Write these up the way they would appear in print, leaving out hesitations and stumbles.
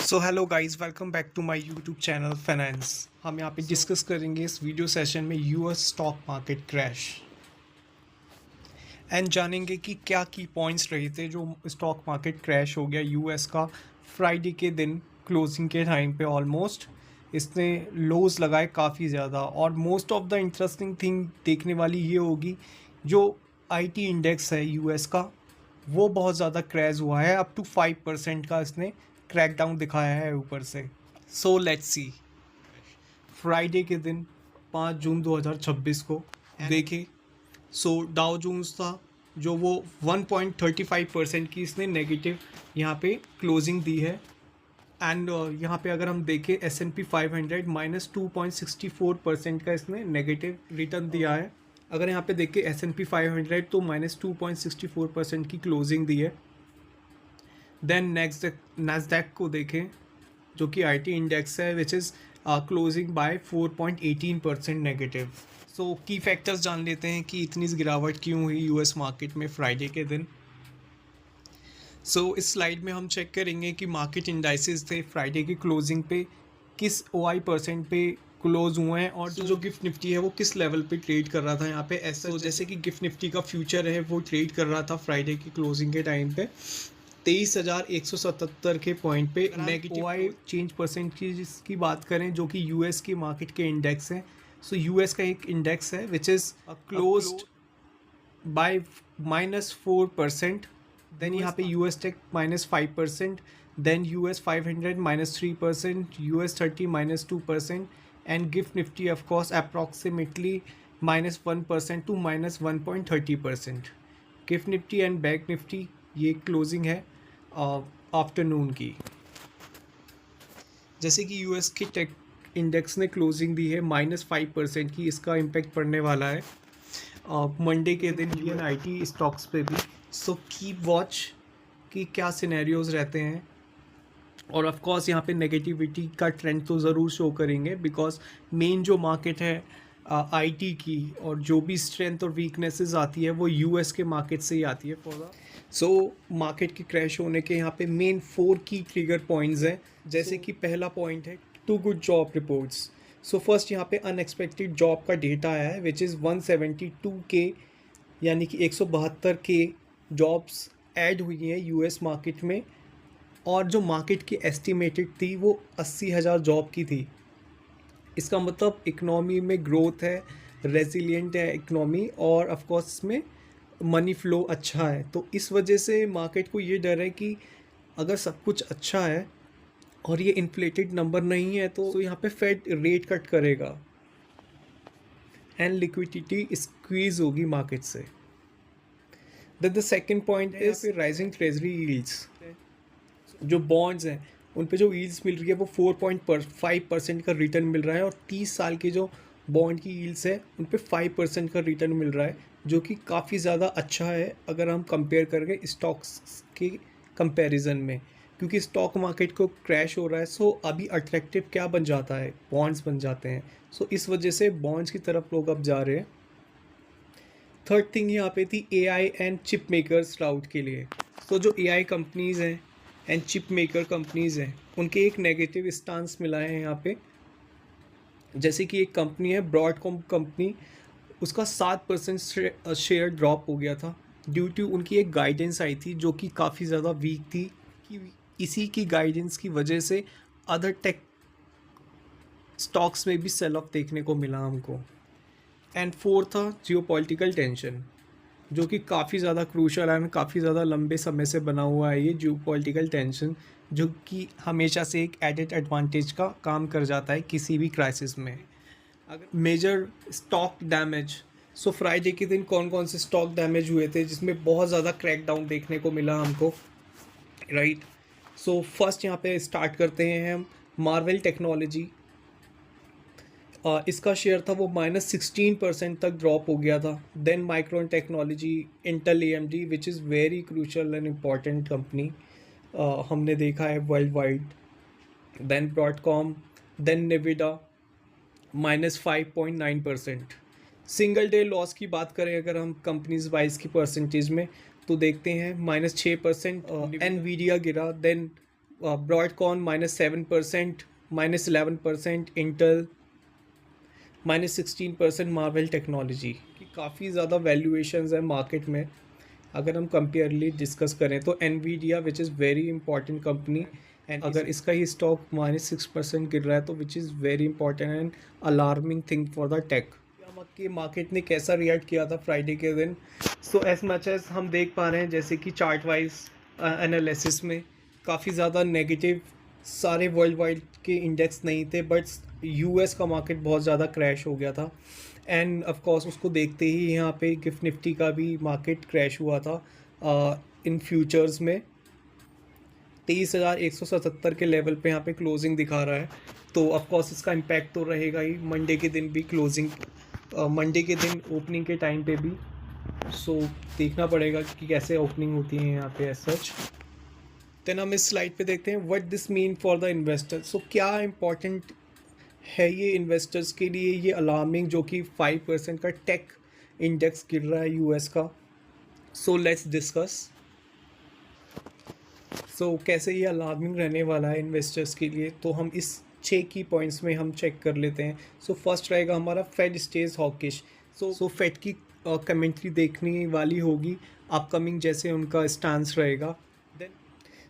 So hello guys, welcome back to my YouTube channel finance. हम यहाँ पे discuss करेंगे इस वीडियो सेशन में US stock market crash and जानेंगे कि क्या की पॉइंट्स रहे थे जो स्टॉक मार्केट क्रैश हो गया यूएस का फ्राइडे के दिन क्लोजिंग के टाइम पे। ऑलमोस्ट इसने लोज लगाए काफ़ी ज़्यादा, और most of the interesting thing देखने वाली ये होगी जो आईटी इंडेक्स है यूएस का, वो बहुत ज़्यादा क्रैश हुआ है। अप टू 5% का इसने क्रैकडाउन दिखाया है ऊपर से। सो लेट्स सी फ्राइडे के दिन 5 जून 2026 को देखें। सो डाउ जोन्स था जो वो 1.35% की इसने नेगेटिव यहाँ पे क्लोजिंग दी है। एंड यहाँ पे अगर हम देखें S&P 500 -2.64% का इसने नेगेटिव रिटर्न दिया है। अगर यहाँ पे देखें S&P 500 तो -2.64% की क्लोजिंग दी है। देन नेक्स्ट नैस्डैक को देखें जो कि आईटी इंडेक्स है, which is closing by 4.18% negative. So key factors जान लेते हैं कि इतनी गिरावट क्यों हुई यूएस मार्केट में फ्राइडे के दिन। इस स्लाइड में हम चेक करेंगे कि मार्केट इंडाइसेस थे फ्राइडे की क्लोजिंग पे किस OI परसेंट पे क्लोज हुए हैं, और जो गिफ्ट निफ्टी है वो किस लेवल पे ट्रेड कर रहा था यहाँ पे। ऐसा जैसे कि गिफ्ट निफ्टी का फ्यूचर है वो ट्रेड कर रहा था फ्राइडे की क्लोजिंग के टाइम पे 23,177 के पॉइंट पे नेगेटिव OI चेंज परसेंट की जिसकी बात करें, जो कि यूएस की मार्केट के इंडेक्स हैं। यूएस का एक इंडेक्स है which is closed by -4%। Then यहाँ पे US tech -5%, then US 500 -3%, US 30 -2%, and GIFT Nifty of course approximately -1% to -1.30%। GIFT Nifty and bank Nifty ये क्लोजिंग है आफ्टरनून की। जैसे कि यूएस के टेक इंडेक्स ने क्लोजिंग दी है -5% की, इसका इम्पेक्ट पड़ने वाला है मंडे के दिन इंडियन आईटी स्टॉक्स पे भी। सो कीप वॉच कि क्या सिनेरियोज रहते हैं, और ऑफ कोर्स यहाँ पे नेगेटिविटी का ट्रेंड तो ज़रूर शो करेंगे, बिकॉज मेन जो मार्केट है आईटी की, और जो भी स्ट्रेंथ और वीकनेसेस आती है वो यूएस के मार्केट से ही आती है फॉर द। मार्केट की क्रैश होने के यहाँ पे मेन 4 की ट्रिगर पॉइंट्स हैं। जैसे कि पहला पॉइंट है two good job reports. First यहाँ पे अनएक्सपेक्टेड जॉब का डेटा आया है विच इज़ 172 के, यानी कि 172 के जॉब्स ऐड हुई हैं यूएस मार्केट में, और जो मार्केट की एस्टिमेटेड थी वो 80,000 जॉब की थी। इसका मतलब इकनॉमी में ग्रोथ है, रेजिलिएंट है इकनॉमी, और ऑफ कोर्स इसमें मनी फ्लो अच्छा है। तो इस वजह से मार्केट को ये डर है कि अगर सब कुछ अच्छा है और ये इन्फ्लेटेड नंबर नहीं है तो यहाँ पे फेड रेट कट करेगा एंड लिक्विडिटी स्क्वीज होगी मार्केट से। The second point is rising treasury yields. जो बॉन्ड्स हैं उन पे जो यील्ड्स मिल रही है वो 4.5% का रिटर्न मिल रहा है, और 30 साल की जो बॉन्ड की यील्ड्स है उन पे 5% का रिटर्न मिल रहा है, जो कि काफ़ी ज़्यादा अच्छा है अगर हम कंपेयर करें स्टॉक्स के कंपैरिजन में। क्योंकि स्टॉक मार्केट को क्रैश हो रहा है, सो अभी अट्रैक्टिव क्या बन जाता है, बॉन्ड्स बन जाते हैं। इस वजह से बॉन्ड्स की तरफ लोग अब जा रहे हैं। थर्ड थिंग यहाँ पे थी AI एंड चिप मेकर्स राउट के लिए। जो AI कंपनीज़ हैं एंड चिप मेकर कंपनीज़ हैं उनके एक नेगेटिव स्टांस मिला है यहाँ पे। जैसे कि एक कंपनी है ब्रॉडकॉम कंपनी, उसका 7% शेयर ड्रॉप हो गया था ड्यू टू उनकी एक गाइडेंस आई थी जो कि काफ़ी ज़्यादा वीक थी। कि इसी की गाइडेंस की वजह से अदर टेक स्टॉक्स में भी सेल ऑफ देखने को मिला हमको। एंड फोर्थ था जियोपॉलिटिकल टेंशन, जो कि काफ़ी ज़्यादा क्रूशल है, काफ़ी ज़्यादा लंबे समय से बना हुआ है ये जियोपॉलिटिकल टेंशन, जो कि हमेशा से एक एडेड एडवांटेज का काम कर जाता है किसी भी क्राइसिस में। अगर मेजर स्टॉक डैमेज, फ्राइडे के दिन कौन कौन से स्टॉक डैमेज हुए थे जिसमें बहुत ज़्यादा क्रैकडाउन देखने को मिला हमको, राइट। फर्स्ट यहाँ पे स्टार्ट करते हैं हम मार्वल टेक्नोलॉजी। इसका शेयर था वो -16% तक ड्रॉप हो गया था। Then Micron technology, Intel AMD which is very crucial and important company, हमने देखा है world wide. Then Broadcom, then Nvidia -5.9%। Single day loss की बात करें अगर हम कंपनीज वाइज की परसेंटेज में, तो देखते हैं -6%। एनवीडिया गिरा, देन ब्रॉडकॉन -7%, -11%, इंटेल -16%, मार्वल टेक्नोलॉजी की काफ़ी ज़्यादा वैल्यूएशंस है मार्केट में। अगर हम कंपेयरली डिस्कस करें तो Nvidia which is very important company, and अगर इसका ही स्टॉक -6% गिर रहा है तो which is very important and alarming thing for the tech. कि मार्केट ने कैसा रिएक्ट किया था फ्राइडे के दिन। सो एज मच एज हम देख पा रहे हैं जैसे कि चार्ट वाइज एनालिसिस में काफ़ी ज़्यादा नेगेटिव सारे वर्ल्ड वाइड के इंडेक्स नहीं थे, बट यूएस का मार्केट बहुत ज़्यादा क्रैश हो गया था। एंड ऑफ कोर्स उसको देखते ही यहाँ पे गिफ्ट निफ्टी का भी मार्केट क्रैश हुआ था इन फ्यूचर्स में 23,177 के लेवल पे यहाँ पे क्लोजिंग दिखा रहा है। तो ऑफ कोर्स इसका इम्पैक्ट तो रहेगा ही मंडे के दिन भी, क्लोजिंग मंडे के दिन ओपनिंग के टाइम पे भी। सो देखना पड़ेगा कि कैसे ओपनिंग होती है यहाँ पे एज सच। देन हम इस स्लाइड पे देखते हैं what this mean for the investor. So क्या इम्पोर्टेंट है ये इन्वेस्टर्स के लिए, ये अलार्मिंग जो कि 5% का टेक इंडेक्स गिर रहा है यूएस का। So let's discuss. सो कैसे ये अलार्मिंग रहने वाला है इन्वेस्टर्स के लिए, तो हम इस 6 की पॉइंट्स में हम चेक कर लेते हैं। सो फर्स्ट रहेगा हमारा Fed stage hawkish. So Fed की कमेंट्री देखने वाली होगी अपकमिंग, जैसे उनका स्टांस रहेगा।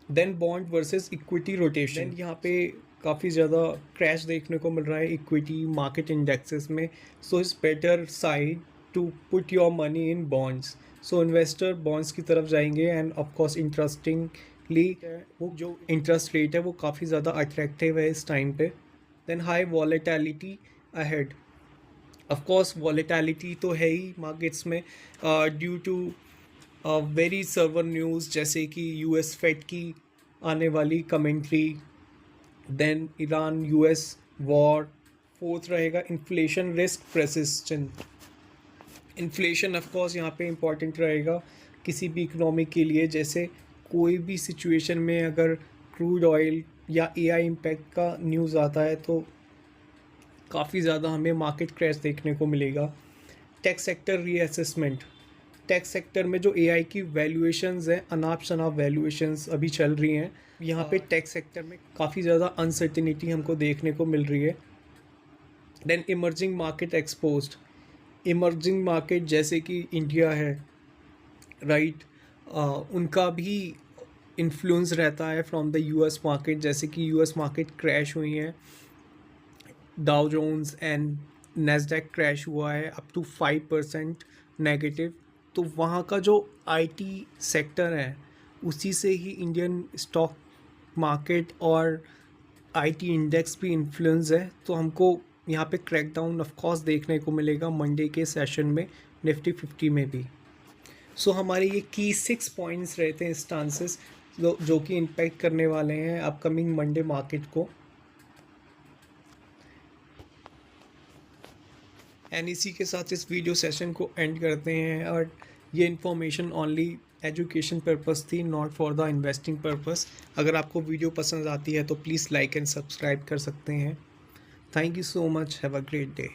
Then bond versus equity rotation, यहाँ पे काफ़ी ज़्यादा क्रैश देखने को मिल रहा है इक्विटी मार्केट इंडेक्सेस में। So it's better side to put your money in bonds. So investor bonds की तरफ जाएंगे एंड ऑफ कोर्स इंटरेस्टिंगली वो जो इंटरेस्ट रेट है वो काफ़ी ज़्यादा अट्रैक्टिव है इस टाइम पे। Then high volatility ahead. Of course volatility तो है ही मार्केट्स में due to very severe news, जैसे कि यूएस फेड की आने वाली commentary, then Iran US war. Fourth रहेगा inflation risk persistent. Inflation of course यहाँ पे इम्पॉर्टेंट रहेगा किसी भी इकोनॉमी के लिए, जैसे कोई भी सिचुएशन में अगर क्रूड ऑयल या एआई इम्पैक्ट का न्यूज़ आता है तो काफ़ी ज़्यादा हमें मार्केट क्रैश देखने को मिलेगा। Tech sector reassessment. Tech sector में जो एआई की वैल्यूएशंस हैं, अनाप शनाप वैल्यूएशंस अभी चल रही हैं। यहाँ पे टेक सेक्टर में काफ़ी ज़्यादा अनसर्टिनिटी हमको देखने को मिल रही है। Then emerging market exposed. Emerging market जैसे कि इंडिया है, राइट, उनका भी इन्फ्लुएंस रहता है फ्रॉम द यूएस मार्केट, जैसे कि यूएस मार्केट क्रैश हुई हैं, Dow Jones and Nasdaq crash हुआ है अप टू 5% नेगेटिव। तो वहाँ का जो आईटी सेक्टर है उसी से ही इंडियन स्टॉक मार्केट और आईटी इंडेक्स भी इन्फ्लुएंस है। तो हमको यहाँ पे क्रैकडाउन ऑफ कोर्स देखने को मिलेगा मंडे के सेशन में, निफ्टी 50 में भी। सो हमारे ये की 6 पॉइंट्स रहते हैं स्टांसेस जो कि इम्पैक्ट करने वाले हैं अपकमिंग मंडे मार्केट को। एंड इसी के साथ इस वीडियो सेशन को एंड करते हैं। और ये इन्फॉर्मेशन ओनली एजुकेशन पर्पस थी, not for the investing purpose. अगर आपको वीडियो पसंद आती है तो प्लीज़ लाइक एंड सब्सक्राइब कर सकते हैं। Thank you so much, have a great day.